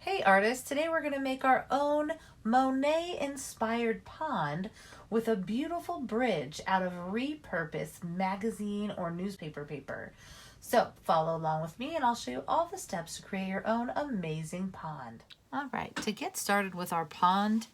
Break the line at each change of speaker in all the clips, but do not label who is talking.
Hey artists, today we're going to make our own Monet-inspired pond with a beautiful bridge out of repurposed magazine or newspaper paper. So follow along with me and I'll show you all the steps to create your own amazing pond. All right, to get started with our pond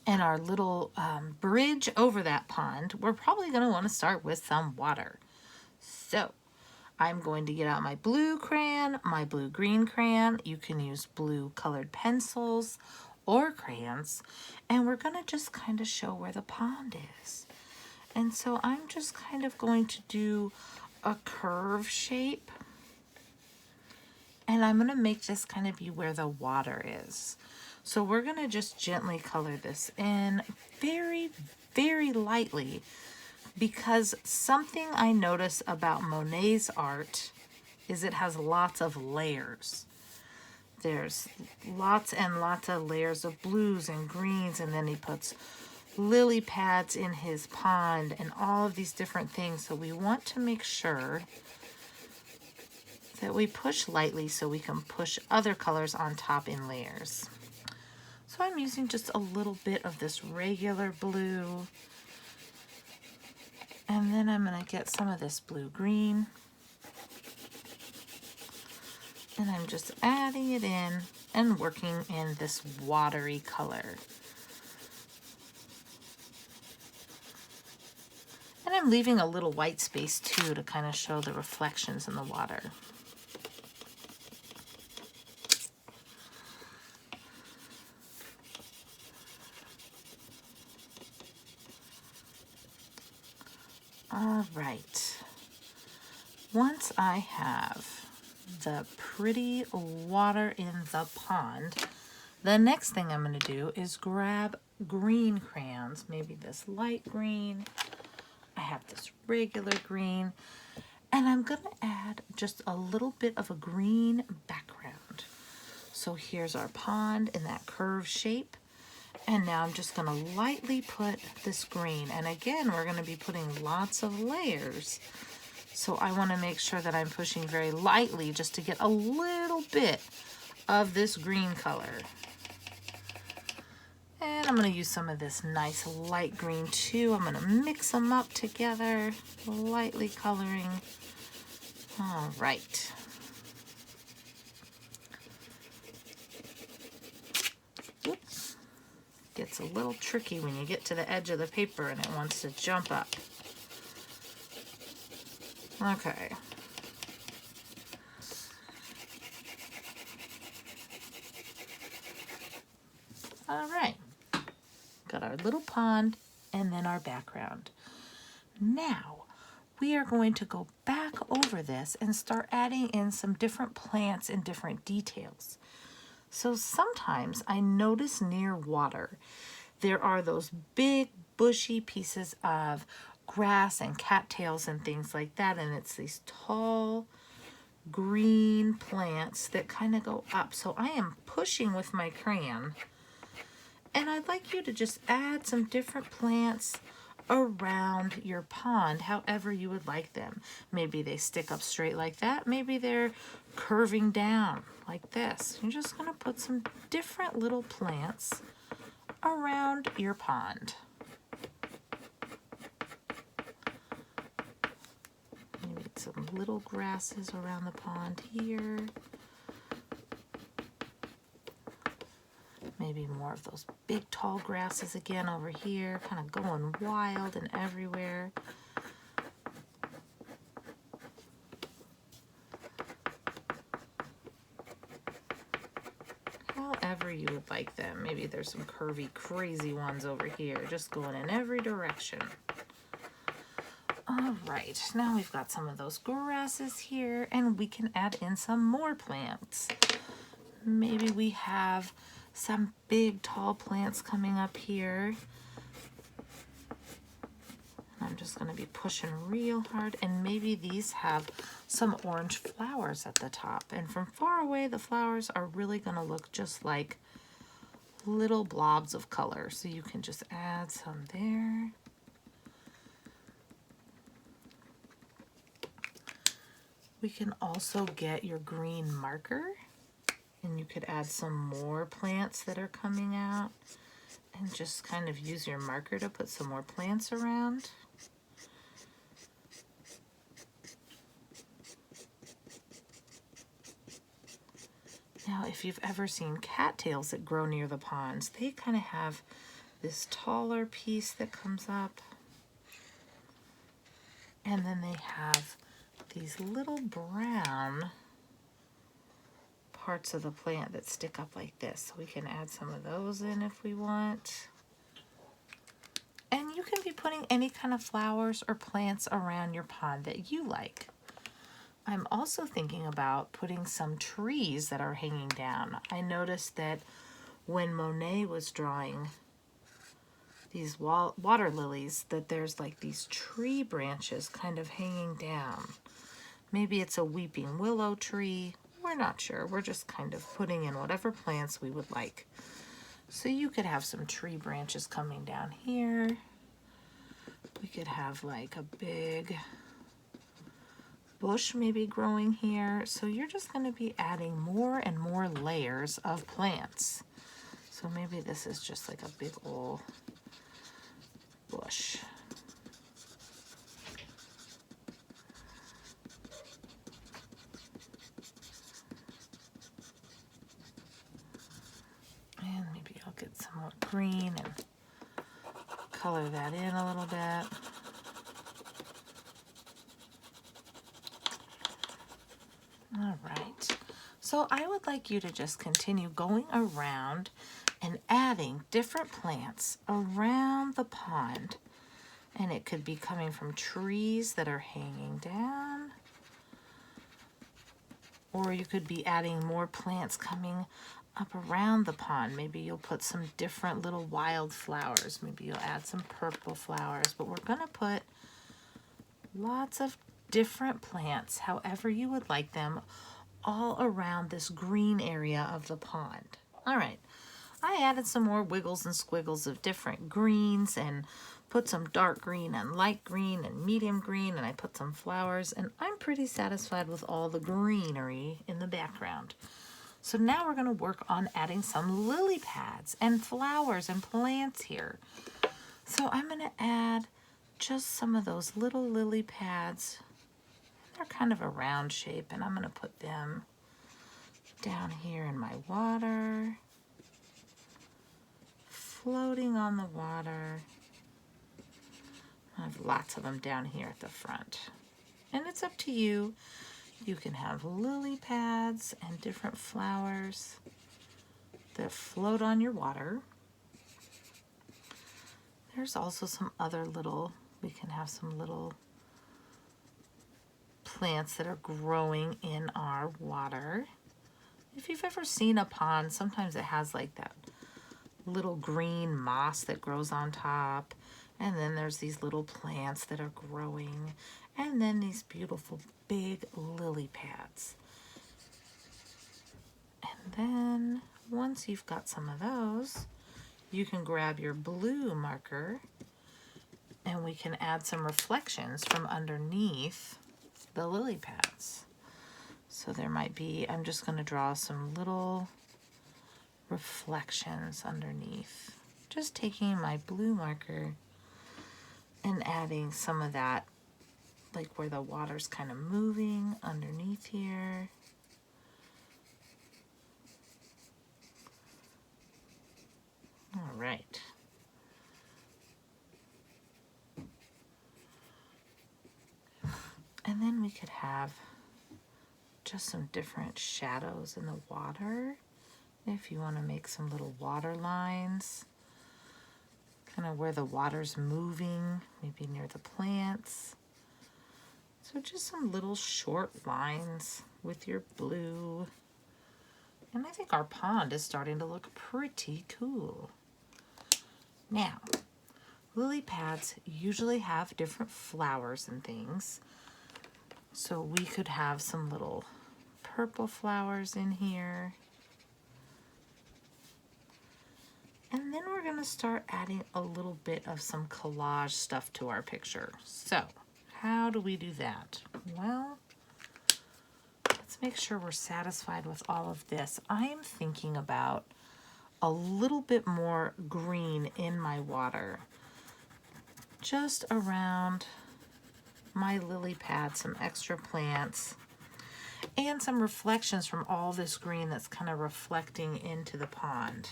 and our little bridge over that pond, we're probably going to want to start with some water. So I'm going to get out my blue crayon, my blue-green crayon. You can use blue colored pencils or crayons. And we're going to just kind of show where the pond is. And so I'm just kind of going to do a curve shape. And I'm going to make this kind of be where the water is. So we're going to just gently color this in very, very lightly, because something I notice about Monet's art is it has lots of layers. There's lots and lots of layers of blues and greens, and then he puts lily pads in his pond and all of these different things. So we want to make sure that we push lightly so we can push other colors on top in layers. So I'm using just a little bit of this regular blue. And then I'm going to get some of this blue-green. And I'm just adding it in and working in this watery color. And I'm leaving a little white space too to kind of show the reflections in the water. All right, once I have the pretty water in the pond, the next thing I'm going to do is grab green crayons, maybe this light green. I have this regular green, and I'm going to add just a little bit of a green background. So here's our pond in that curved shape. And now I'm just going to lightly put this green. And again, we're going to be putting lots of layers. So I want to make sure that I'm pushing very lightly just to get a little bit of this green color. And I'm going to use some of this nice light green too. I'm going to mix them up together, lightly coloring. All right. Oops. Gets a little tricky when you get to the edge of the paper and it wants to jump up. Okay. All right. Got our little pond and then our background. Now we are going to go back over this and start adding in some different plants and different details. So sometimes I notice near water, there are those big bushy pieces of grass and cattails and things like that. And it's these tall green plants that kind of go up. So I am pushing with my crayon. And I'd like you to just add some different plants around your pond, however you would like them. Maybe they stick up straight like that. Maybe they're curving down like this. You're just going to put some different little plants around your pond. Maybe some little grasses around the pond here. Maybe more of those big tall grasses again over here, kind of going wild and everywhere. However you would like them. Maybe there's some curvy, crazy ones over here, just going in every direction. All right, now we've got some of those grasses here, and we can add in some more plants. Maybe we have some big tall plants coming up here. I'm just going to be pushing real hard, and maybe these have some orange flowers at the top. And from far away, the flowers are really going to look just like little blobs of color. So you can just add some there. We can also get your green marker And you could add some more plants that are coming out and just kind of use your marker to put some more plants around. Now, if you've ever seen cattails that grow near the ponds, they kind of have this taller piece that comes up. And then they have these little brown parts of the plant that stick up like this. So we can add some of those in if we want. And you can be putting any kind of flowers or plants around your pond that you like. I'm also thinking about putting some trees that are hanging down. I noticed that when Monet was drawing these water lilies, that there's like these tree branches kind of hanging down. Maybe it's a weeping willow tree. We're not sure. We're just kind of putting in whatever plants we would like. So you could have some tree branches coming down here. We could have like a big bush maybe growing here. So you're just going to be adding more and more layers of plants. So maybe this is just like a big old bush. And maybe I'll get some more green and color that in a little bit. All right, so I would like you to just continue going around and adding different plants around the pond. And it could be coming from trees that are hanging down. Or you could be adding more plants coming up around the pond. Maybe you'll put some different little wild flowers. Maybe you'll add some purple flowers. But we're going to put lots of different plants, however you would like them, all around this green area of the pond. All right, I added some more wiggles and squiggles of different greens and put some dark green and light green and medium green, and I put some flowers, and I'm pretty satisfied with all the greenery in the background. So now we're going to work on adding some lily pads and flowers and plants here. So I'm going to add just some of those little lily pads. They're kind of a round shape, and I'm going to put them down here in my water, floating on the water. I have lots of them down here at the front. And it's up to you. You can have lily pads and different flowers that float on your water. There's also some other little, we can have some little plants that are growing in our water. If you've ever seen a pond, sometimes it has like that little green moss that grows on top. And then there's these little plants that are growing. And then these beautiful big lily pads. And then once you've got some of those, you can grab your blue marker and we can add some reflections from underneath the lily pads. So there might be, I'm just going to draw some little reflections underneath. Just taking my blue marker and adding some of that, like where the water's kind of moving underneath here. All right. And then we could have just some different shadows in the water. If you want to make some little water lines, kind of where the water's moving, maybe near the plants. So just some little short lines with your blue. And I think our pond is starting to look pretty cool. Now, lily pads usually have different flowers and things. So we could have some little purple flowers in here. And then we're going to start adding a little bit of some collage stuff to our picture. So how do we do that? Well, let's let's make sure we're satisfied with all of this. I am thinking about a little bit more green in my water, just around my lily pad, some extra plants, and some reflections from all this green that's kind of reflecting into the pond.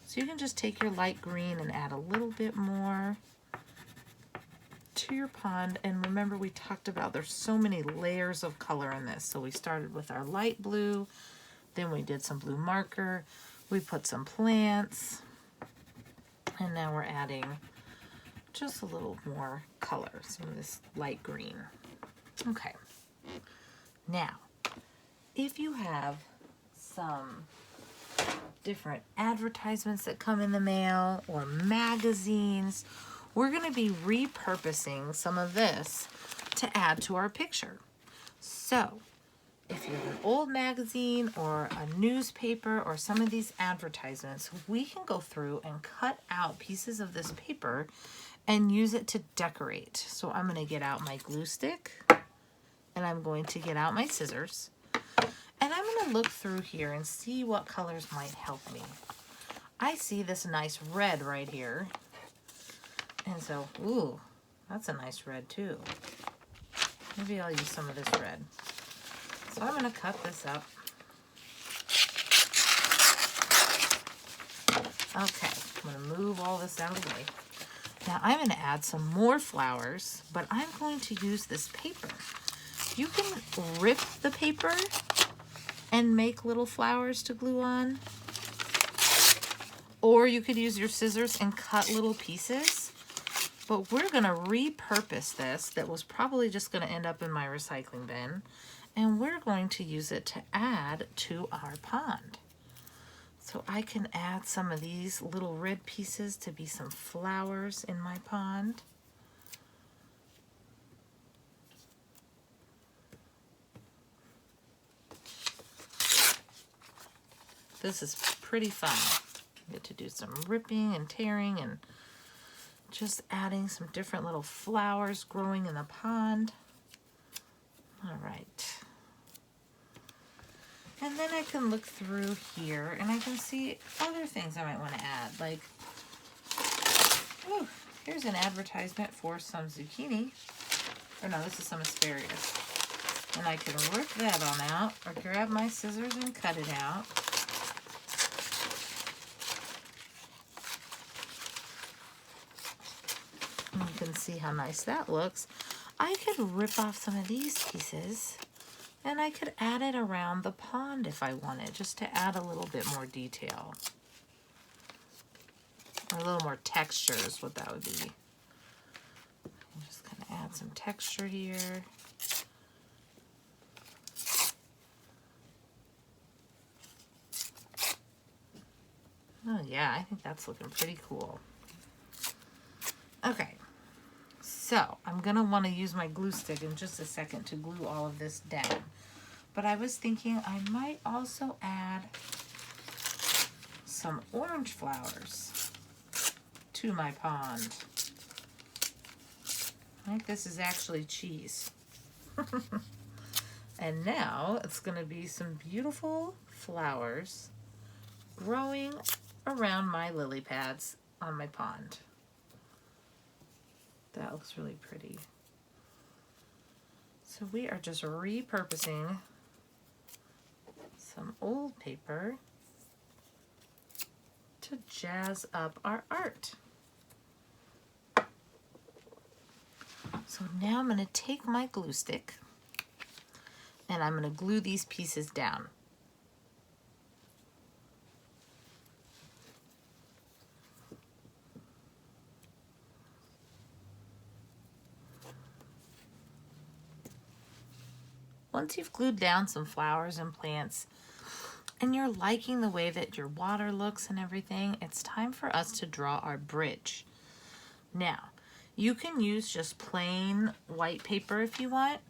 So you can just take your light green and add a little bit more to your pond. And remember, we talked about there's so many layers of color in this. So we started with our light blue, then we did some blue marker, we put some plants, and now we're adding just a little more color, some of this light green. Okay. Now, if you have some different advertisements that come in the mail or magazines, we're going to be repurposing some of this to add to our picture. So, if you have an old magazine or a newspaper or some of these advertisements, we can go through and cut out pieces of this paper and use it to decorate. So I'm going to get out my glue stick, and I'm going to get out my scissors, and I'm going to look through here and see what colors might help me. I see this nice red right here, and so, ooh, that's a nice red too. Maybe I'll use some of this red. So I'm going to cut this up. Okay, I'm going to move all this out of the way. Now I'm going to add some more flowers, but I'm going to use this paper. You can rip the paper and make little flowers to glue on, or you could use your scissors and cut little pieces. But we're going to repurpose this that was probably just going to end up in my recycling bin, and we're going to use it to add to our pond. So I can add some of these little red pieces to be some flowers in my pond. This is pretty fun. You get to do some ripping and tearing and just adding some different little flowers growing in the pond. All right. And then I can look through here and I can see other things I might want to add. Like, ooh, here's an advertisement for some zucchini. Or no, this is some asparagus. And I can rip that on out or grab my scissors and cut it out. And you can see how nice that looks. I could rip off some of these pieces and I could add it around the pond if I wanted, just to add a little bit more detail. Or a little more texture is what that would be. I'm just going to add some texture here. Oh yeah, I think that's looking pretty cool. Okay, so I'm going to want to use my glue stick in just a second to glue all of this down. But I was thinking I might also add some orange flowers to my pond. I think this is actually cheese. And now it's going to be some beautiful flowers growing around my lily pads on my pond. That looks really pretty. So we are just repurposing some old paper to jazz up our art. So now I'm going to take my glue stick and I'm going to glue these pieces down. Once you've glued down some flowers and plants and you're liking the way that your water looks and everything, it's time for us to draw our bridge. Now, you can use just plain white paper if you want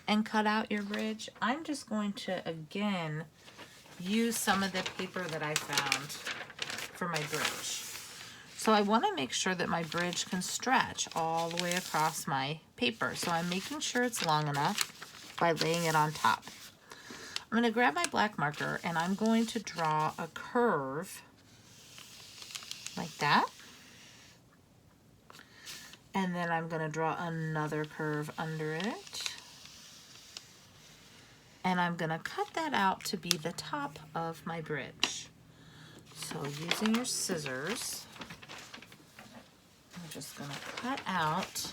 and cut out your bridge. I'm just going to, again, use some of the paper that I found for my bridge. So I want to make sure that my bridge can stretch all the way across my paper. So I'm making sure it's long enough by laying it on top. I'm going to grab my black marker and I'm going to draw a curve like that. And then I'm going to draw another curve under it. And I'm going to cut that out to be the top of my bridge. So using your scissors, I'm just going to cut out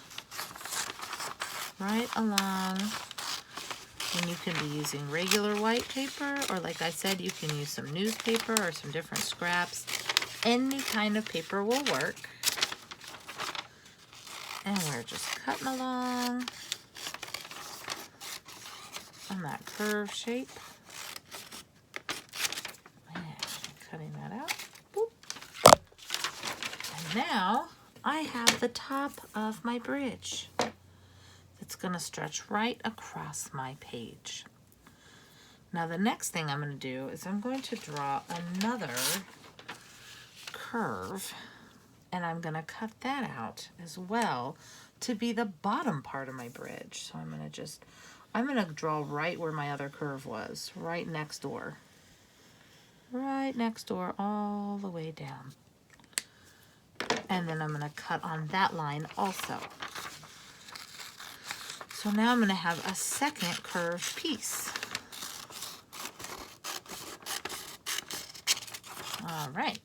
right along. And you can be using regular white paper, or like I said, you can use some newspaper or some different scraps. Any kind of paper will work. And we're just cutting along on that curve shape. And cutting that out. Boop. And now I have the top of my bridge. It's going to stretch right across my page. Now the next thing I'm going to do is I'm going to draw another curve, and I'm going to cut that out as well to be the bottom part of my bridge. So I'm going to draw right where my other curve was, right next door. Right next door all the way down. And then I'm going to cut on that line also. So now I'm going to have a second curved piece. All right.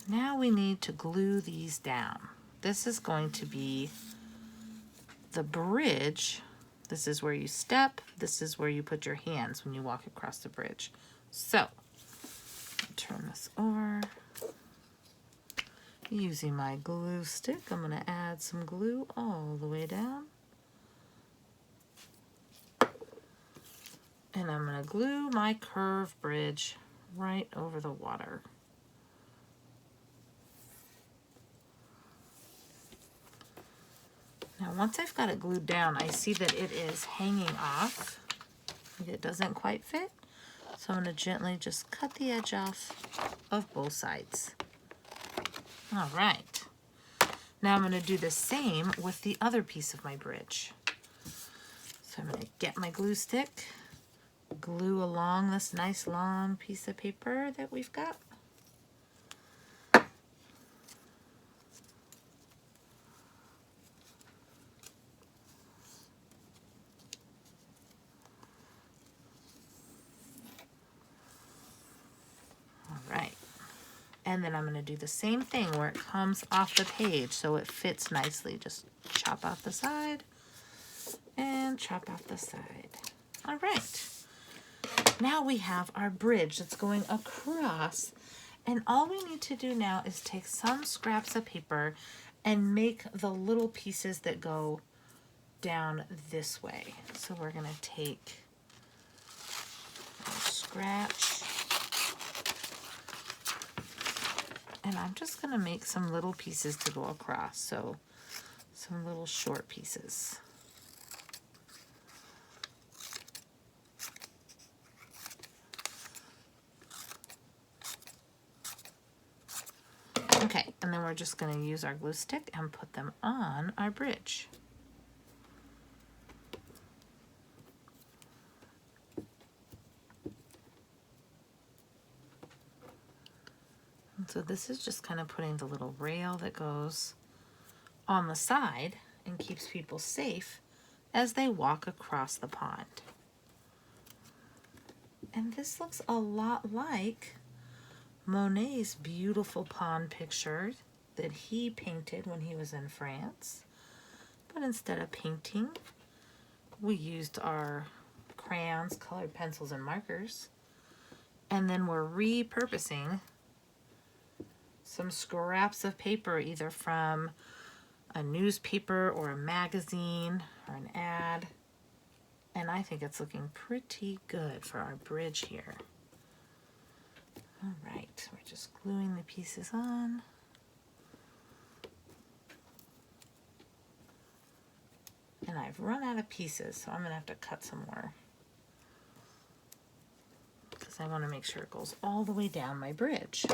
Now we need to glue these down. This is going to be the bridge. This is where you step. This is where you put your hands when you walk across the bridge. So, turn this over. Using my glue stick, I'm going to add some glue all the way down. And I'm going to glue my curved bridge right over the water. Now once I've got it glued down, I see that it is hanging off. It doesn't quite fit. So I'm going to gently just cut the edge off of both sides. All right. Now I'm going to do the same with the other piece of my bridge. So I'm going to get my glue stick, glue along this nice long piece of paper that we've got. And then I'm going to do the same thing where it comes off the page so it fits nicely. Just chop off the side and chop off the side. All right. Now we have our bridge that's going across. And all we need to do now is take some scraps of paper and make the little pieces that go down this way. So we're going to take a scratch. And I'm just going to make some little pieces to go across, so some little short pieces. Okay, and then we're just going to use our glue stick and put them on our bridge. So this is just kind of putting the little rail that goes on the side and keeps people safe as they walk across the pond. And this looks a lot like Monet's beautiful pond picture that he painted when he was in France. But instead of painting, we used our crayons, colored pencils, and markers. And then we're repurposing some scraps of paper, either from a newspaper or a magazine or an ad. And I think it's looking pretty good for our bridge here. All right, we're just gluing the pieces on. And I've run out of pieces, so I'm gonna have to cut some more, because I want to make sure it goes all the way down my bridge.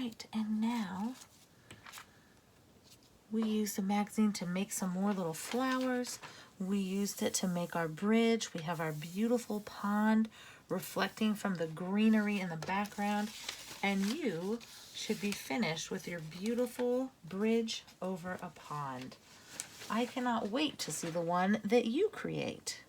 right, and now we used the magazine to make some more little flowers. We used it to make our bridge. We have our beautiful pond reflecting from the greenery in the background. And you should be finished with your beautiful bridge over a pond. I cannot wait to see the one that you create.